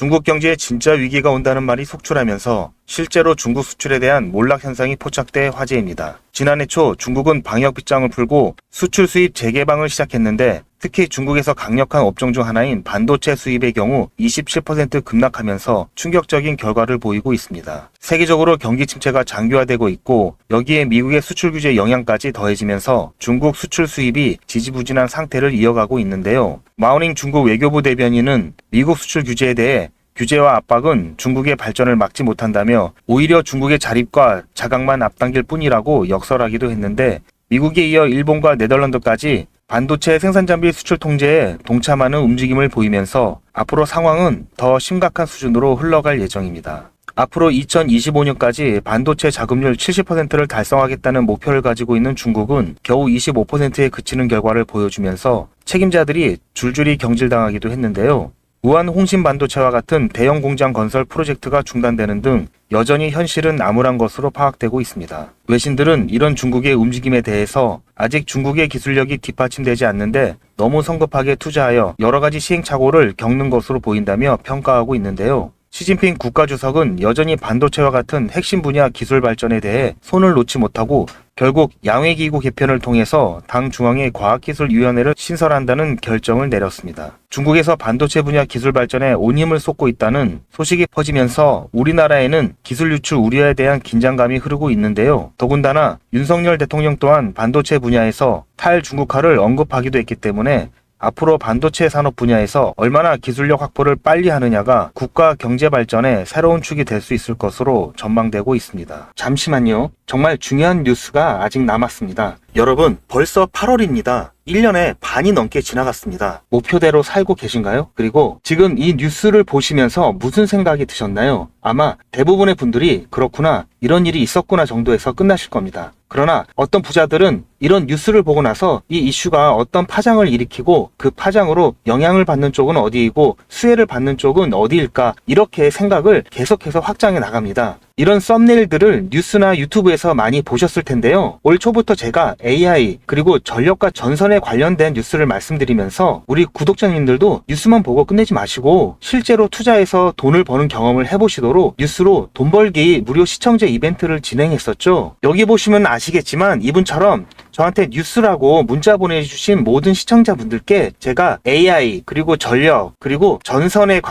중국 경제에 진짜 위기가 온다는 말이 속출하면서 실제로 중국 수출에 대한 몰락 현상이 포착돼 화제입니다. 지난해 초 중국은 방역 빗장을 풀고 수출 수입 재개방을 시작했는데 특히 중국에서 강력한 업종 중 하나인 반도체 수입의 경우 27% 급락하면서 충격적인 결과를 보이고 있습니다. 세계적으로 경기 침체가 장기화되고 있고 여기에 미국의 수출 규제 영향까지 더해지면서 중국 수출 수입이 지지부진한 상태를 이어가고 있는데요. 마오닝 중국 외교부 대변인은 미국 수출 규제에 대해 규제와 압박은 중국의 발전을 막지 못한다며 오히려 중국의 자립과 자각만 앞당길 뿐이라고 역설하기도 했는데 미국에 이어 일본과 네덜란드까지 반도체 생산 장비 수출 통제에 동참하는 움직임을 보이면서 앞으로 상황은 더 심각한 수준으로 흘러갈 예정입니다. 앞으로 2025년까지 반도체 자급률 70%를 달성하겠다는 목표를 가지고 있는 중국은 겨우 25%에 그치는 결과를 보여주면서 책임자들이 줄줄이 경질당하기도 했는데요. 우한 홍신 반도체와 같은 대형 공장 건설 프로젝트가 중단되는 등 여전히 현실은 암울한 것으로 파악되고 있습니다. 외신들은 이런 중국의 움직임에 대해서 아직 중국의 기술력이 뒷받침되지 않는데 너무 성급하게 투자하여 여러 가지 시행착오를 겪는 것으로 보인다며 평가하고 있는데요. 시진핑 국가주석은 여전히 반도체와 같은 핵심 분야 기술 발전에 대해 손을 놓지 못하고 결국 양회기구 개편을 통해서 당 중앙의 과학기술위원회를 신설한다는 결정을 내렸습니다. 중국에서 반도체 분야 기술 발전에 온 힘을 쏟고 있다는 소식이 퍼지면서 우리나라에는 기술 유출 우려에 대한 긴장감이 흐르고 있는데요. 더군다나 윤석열 대통령 또한 반도체 분야에서 탈중국화를 언급하기도 했기 때문에 앞으로 반도체 산업 분야에서 얼마나 기술력 확보를 빨리 하느냐가 국가 경제 발전의 새로운 축이 될 수 있을 것으로 전망되고 있습니다. 잠시만요. 정말 중요한 뉴스가 아직 남았습니다. 여러분, 벌써 8월입니다. 1년에 반이 넘게 지나갔습니다. 목표대로 살고 계신가요? 그리고 지금 이 뉴스를 보시면서 무슨 생각이 드셨나요? 아마 대부분의 분들이 그렇구나, 이런 일이 있었구나 정도에서 끝나실 겁니다. 그러나 어떤 부자들은 이런 뉴스를 보고 나서 이 이슈가 어떤 파장을 일으키고 그 파장으로 영향을 받는 쪽은 어디이고 수혜를 받는 쪽은 어디일까, 이렇게 생각을 계속해서 확장해 나갑니다. 이런 썸네일들을 뉴스나 유튜브에서 많이 보셨을 텐데요. 올 초부터 제가 AI 그리고 전력과 전선에 관련된 뉴스를 말씀드리면서 우리 구독자님들도 뉴스만 보고 끝내지 마시고 실제로 투자해서 돈을 버는 경험을 해보시도록 뉴스로 돈 벌기 무료 시청제 이벤트를 진행했었죠. 여기 보시면 아시겠지만 이분처럼 저한테 뉴스라고 문자 보내주신 모든 시청자분들께 제가 AI 그리고 전력 그리고 전선에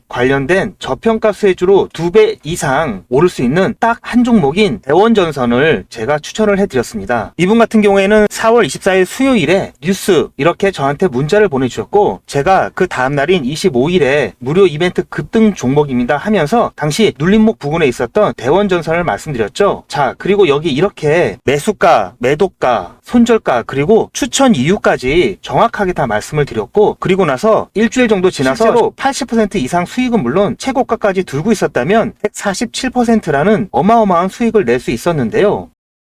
관련된 저평가 수혜주로 2배 이상 오를 수 있는 딱 한 종목인 대원전선을 제가 추천을 해드렸습니다. 이분 같은 경우에는 4월 24일 수요일에 뉴스 이렇게 저한테 문자를 보내주셨고 제가 그 다음날인 25일에 무료 이벤트 급등 종목입니다 하면서 당시 눌림목 부근에 있었던 대원전선을 말씀드렸죠. 자, 그리고 여기 이렇게 매수가, 매도가, 손절가 그리고 추천 이유까지 정확하게 다 말씀을 드렸고 그리고 나서 일주일 정도 지나서 실제로 80% 이상 수익은 물론 최고가까지 들고 있었다면 147%라는 어마어마한 수익을 낼 수 있었는데요.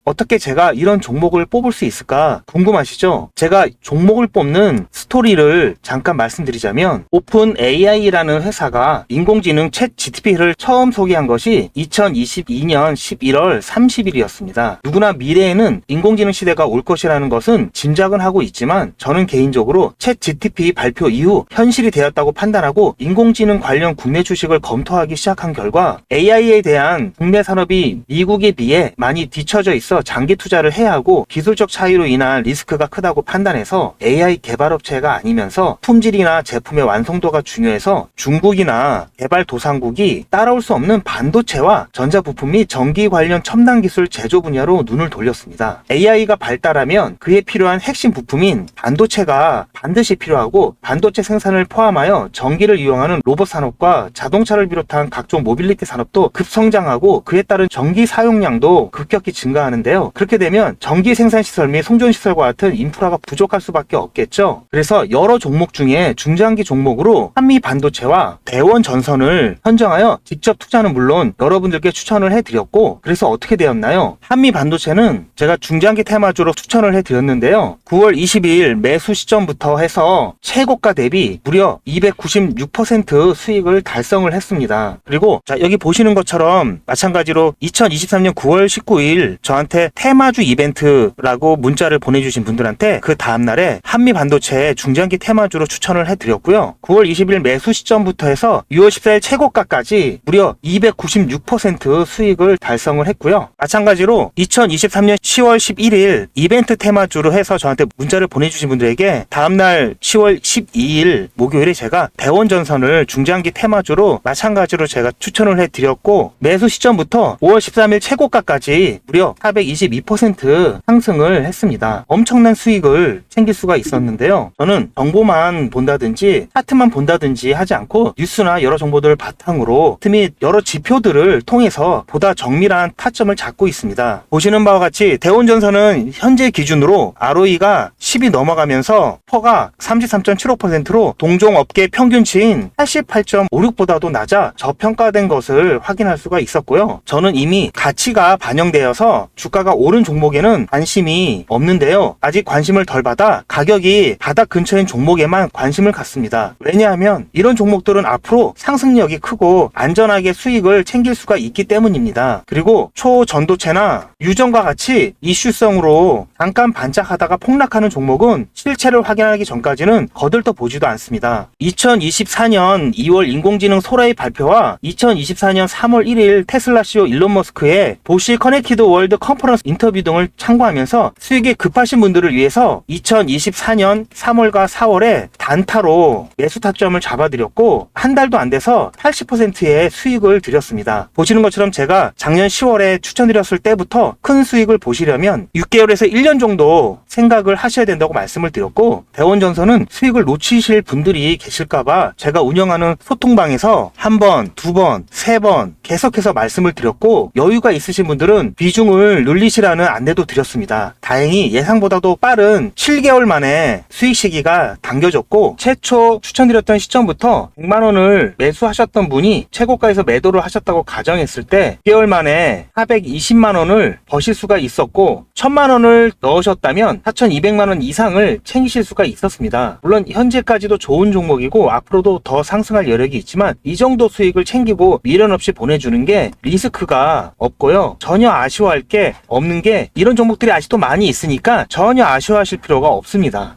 어떻게 제가 이런 종목을 뽑을 수 있을까 궁금하시죠? 제가 종목을 뽑는 스토리를 잠깐 말씀드리자면 오픈 AI라는 회사가 인공지능 챗 GTP를 처음 소개한 것이 2022년 11월 30일이었습니다. 누구나 미래에는 인공지능 시대가 올 것이라는 것은 짐작은 하고 있지만 저는 개인적으로 챗 GTP 발표 이후 현실이 되었다고 판단하고 인공지능 관련 국내 주식을 검토하기 시작한 결과 AI에 대한 국내 산업이 미국에 비해 많이 뒤처져 있어 장기 투자를 해야 하고 기술적 차이로 인한 리스크가 크다고 판단해서 AI 개발업체가 아니면서 품질이나 제품의 완성도가 중요해서 중국이나 개발도상국이 따라올 수 없는 반도체와 전자부품 및 전기 관련 첨단 기술 제조 분야로 눈을 돌렸습니다. AI가 발달하면 그에 필요한 핵심 부품인 반도체가 반드시 필요하고 반도체 생산을 포함하여 전기를 이용하는 로봇 산업과 자동차를 비롯한 각종 모빌리티 산업도 급성장하고 그에 따른 전기 사용량도 급격히 증가하는 데요. 그렇게 되면 전기 생산시설 및 송전시설과 같은 인프라가 부족할 수밖에 없겠죠. 그래서 여러 종목 중에 중장기 종목으로 한미 반도체와 대원 전선을 선정하여 직접 투자는 물론 여러분들께 추천을 해드렸고 그래서 어떻게 되었나요? 한미 반도체는 제가 중장기 테마주로 추천을 해드렸는데요. 9월 22일 매수 시점부터 해서 최고가 대비 무려 296% 수익을 달성을 했습니다. 그리고 자 여기 보시는 것처럼 마찬가지로 2023년 9월 19일 저한테 저한테 테마주 이벤트라고 문자를 보내주신 분들한테 그 다음날에 한미반도체 중장기 테마주로 추천을 해드렸고요. 9월 20일 매수 시점부터 해서 6월 14일 최고가까지 무려 296% 수익을 달성을 했고요. 마찬가지로 2023년 10월 11일 이벤트 테마주로 해서 저한테 문자를 보내주신 분들에게 다음날 10월 12일 목요일에 제가 대원전선을 중장기 테마주로 마찬가지로 제가 추천을 해드렸고, 매수 시점부터 5월 13일 최고가까지 무려 422% 상승을 했습니다. 엄청난 수익을 챙길 수가 있었는데요. 저는 정보만 본다든지 차트만 본다든지 하지 않고 뉴스나 여러 정보들을 바탕으로 및 여러 지표들을 통해서 보다 정밀한 타점을 잡고 있습니다. 보시는 바와 같이 대원전선은 현재 기준으로 ROE가 10이 넘어가면서 퍼가 33.75%로 동종업계 평균치인 88.56보다도 낮아 저평가된 것을 확인할 수가 있었고요. 저는 이미 가치가 반영되어서 주가가 오른 종목에는 관심이 없는데요. 아직 관심을 덜 받아 가격이 바닥 근처인 종목에만 관심을 갖습니다. 왜냐하면 이런 종목들은 앞으로 상승력이 크고 안전하게 수익을 챙길 수가 있기 때문입니다. 그리고 초전도체나 유전과 같이 이슈성으로 잠깐 반짝하다가 폭락하는 종목은 실체를 확인하기 전까지는 거들떠 보지도 않습니다. 2024년 2월 인공지능 소라의 발표와 2024년 3월 1일 테슬라 CEO 일론 머스크의 보시 커넥티드 월드 컨퍼런스 인터뷰 등을 참고하면서 수익이 급하신 분들을 위해서 2024년 3월과 4월에 단타로 매수 타점을 잡아드렸고, 한 달도 안 돼서 80%의 수익을 드렸습니다. 보시는 것처럼 제가 작년 10월에 추천드렸을 때부터 큰 수익을 보시려면 6개월에서 1년 정도 생각을 하셔야 된다고 말씀을 드렸고, 대원전선은 수익을 놓치실 분들이 계실까봐 제가 운영하는 소통방에서 한 번, 두 번, 세 번 계속해서 말씀을 드렸고, 여유가 있으신 분들은 비중을 늘리시라는 안내도 드렸습니다. 다행히 예상보다도 빠른 7개월 만에 수익 시기가 당겨졌고, 최초 추천드렸던 시점부터 100만원을 매수하셨던 분이 최고가에서 매도를 하셨다고 가정했을 때 6개월 만에 420만원을 버실 수가 있었고, 1000만원을 넣으셨다면 4200만원 이상을 챙기실 수가 있었습니다. 물론 현재까지도 좋은 종목이고 앞으로도 더 상승할 여력이 있지만 이 정도 수익을 챙기고 미련 없이 보내주는 게 리스크가 없고요. 전혀 아쉬워할 게 없는 게, 이런 종목들이 아직도 많이 있으니까 전혀 아쉬워하실 필요가 없습니다.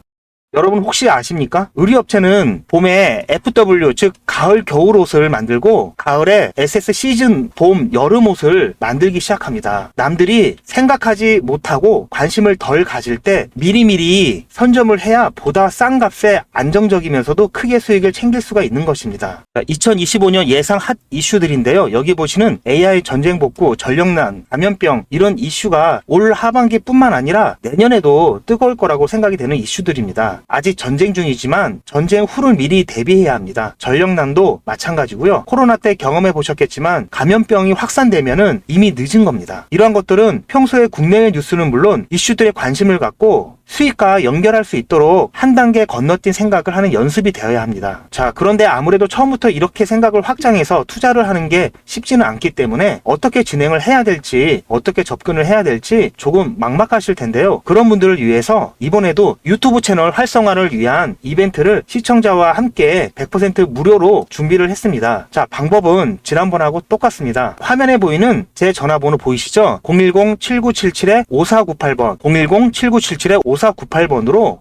여러분 혹시 아십니까? 의류업체는 봄에 FW, 즉 가을 겨울 옷을 만들고 가을에 SS 시즌 봄 여름 옷을 만들기 시작합니다. 남들이 생각하지 못하고 관심을 덜 가질 때 미리미리 선점을 해야 보다 싼 값에 안정적이면서도 크게 수익을 챙길 수가 있는 것입니다. 2025년 예상 핫 이슈들인데요. 여기 보시는 AI 전쟁 복구, 전력난, 감염병, 이런 이슈가 올 하반기뿐만 아니라 내년에도 뜨거울 거라고 생각이 되는 이슈들입니다. 아직 전쟁 중이지만 전쟁 후를 미리 대비해야 합니다. 전력난도 마찬가지고요. 코로나 때 경험해 보셨겠지만 감염병이 확산되면은 이미 늦은 겁니다. 이러한 것들은 평소에 국내외 뉴스는 물론 이슈들에 관심을 갖고 수익과 연결할 수 있도록 한 단계 건너뛴 생각을 하는 연습이 되어야 합니다. 자, 그런데 아무래도 처음부터 이렇게 생각을 확장해서 투자를 하는 게 쉽지는 않기 때문에 어떻게 진행을 해야 될지, 어떻게 접근을 해야 될지 조금 막막하실 텐데요. 그런 분들을 위해서 이번에도 유튜브 채널 활성화를 위한 이벤트를 시청자와 함께 100% 무료로 준비를 했습니다. 자, 방법은 지난번하고 똑같습니다. 화면에 보이는 제 전화번호 보이시죠? 010-7977-5498번, 010-7977-5498번으로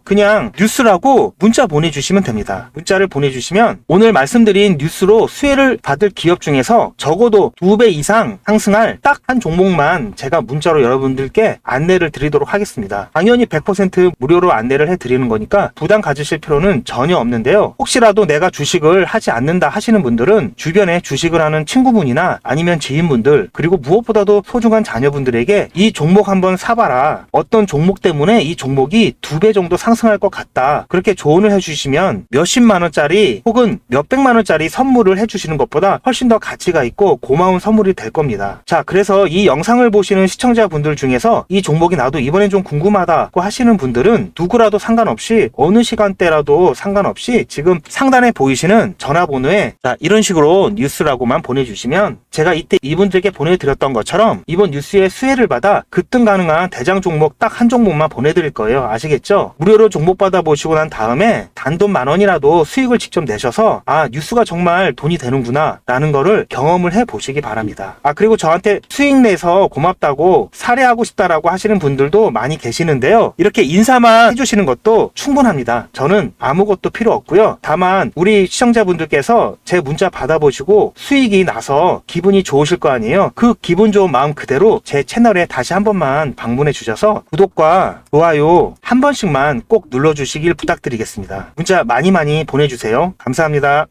그냥 뉴스라고 문자 보내주시면 됩니다. 문자를 보내주시면 오늘 말씀드린 뉴스로 수혜를 받을 기업 중에서 적어도 2배 이상 상승할 딱 한 종목만 제가 문자로 여러분들께 안내를 드리도록 하겠습니다. 당연히 100% 무료로 안내를 해드리는 거니까 부담 가지실 필요는 전혀 없는데요. 혹시라도 내가 주식을 하지 않는다 하시는 분들은 주변에 주식을 하는 친구분이나 아니면 지인분들, 그리고 무엇보다도 소중한 자녀분들에게 이 종목 한번 사봐라, 어떤 종목 때문에 이 종목이 2배 정도 상승할 것 같다, 그렇게 조언을 해주시면 몇십만원짜리 혹은 몇백만원짜리 선물을 해주시는 것보다 훨씬 더 가치가 있고 고마운 선물이 될 겁니다. 자, 그래서 이 영상을 보시는 시청자분들 중에서 이 종목이 나도 이번엔 좀 궁금하다고 하시는 분들은 누구라도 상관없이, 어느 시간대라도 상관없이 지금 상단에 보이시는 전화번호에 자, 이런 식으로 뉴스라고만 보내주시면 제가 이때 이분들께 보내드렸던 것처럼 이번 뉴스의 수혜를 받아 급등 가능한 대장 종목 딱 한 종목만 보내드릴 거예요. 거예요. 아시겠죠? 무료로 종목 받아보시고 난 다음에 단돈 10,000원이라도 수익을 직접 내셔서 아, 뉴스가 정말 돈이 되는구나 라는 거를 경험을 해보시기 바랍니다. 그리고 저한테 수익 내서 고맙다고 사례하고 싶다라고 하시는 분들도 많이 계시는데요. 이렇게 인사만 해주시는 것도 충분합니다. 저는 아무것도 필요 없고요. 다만 우리 시청자분들께서 제 문자 받아보시고 수익이 나서 기분이 좋으실 거 아니에요. 그 기분 좋은 마음 그대로 제 채널에 다시 한 번만 방문해 주셔서 구독과 좋아요 한 번씩만 꼭 눌러주시길 부탁드리겠습니다. 문자 많이 보내주세요. 감사합니다.